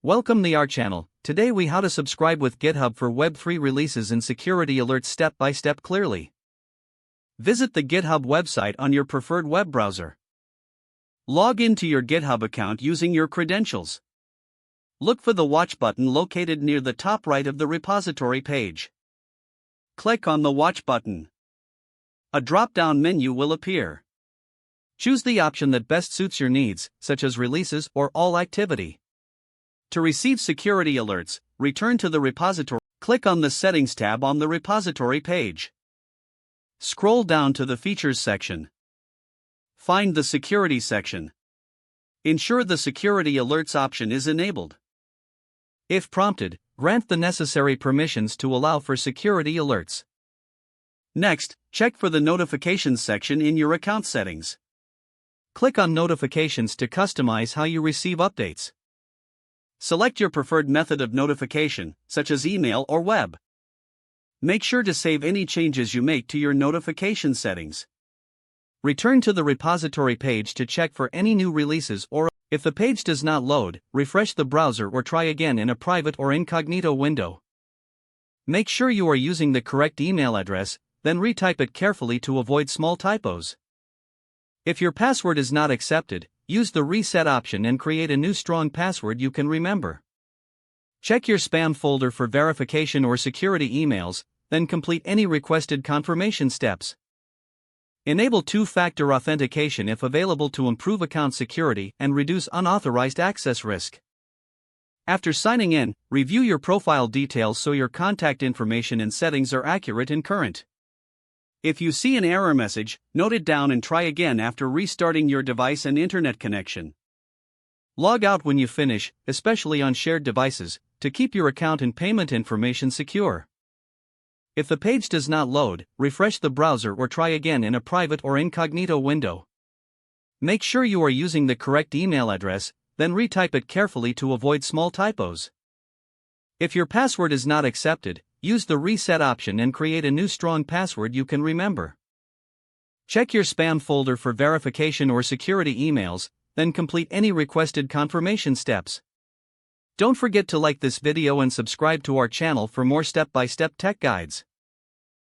Welcome to our channel. Today we how to subscribe with GitHub for web3 releases and security alerts step by step clearly. Visit the GitHub website on your preferred web browser. Log into your GitHub account using your credentials. Look for the watch button located near the top right of the repository page. Click on the watch button. A drop-down menu will appear. Choose the option that best suits your needs, such as releases or all activity. To receive security alerts, return to the repository. Click on the Settings tab on the repository page. Scroll down to the Features section. Find the Security section. Ensure the Security Alerts option is enabled. If prompted, grant the necessary permissions to allow for security alerts. Next, check for the Notifications section in your account settings. Click on Notifications to customize how you receive updates. Select your preferred method of notification, such as email or web. Make sure to save any changes you make to your notification settings. Return to the repository page to check for any new releases, or if the page does not load, refresh the browser or try again in a private or incognito window. Make sure you are using the correct email address, then retype it carefully to avoid small typos. If your password is not accepted, use the reset option and create a new strong password you can remember. Check your spam folder for verification or security emails, then complete any requested confirmation steps. Enable two-factor authentication if available to improve account security and reduce unauthorized access risk. After signing in, review your profile details so your contact information and settings are accurate and current. If you see an error message, note it down and try again after restarting your device and internet connection. Log out when you finish, especially on shared devices, to keep your account and payment information secure. If the page does not load, refresh the browser or try again in a private or incognito window. Make sure you are using the correct email address, then retype it carefully to avoid small typos. If your password is not accepted, use the reset option and create a new strong password you can remember. Check your spam folder for verification or security emails, then complete any requested confirmation steps. Don't forget to like this video and subscribe to our channel for more step-by-step tech guides.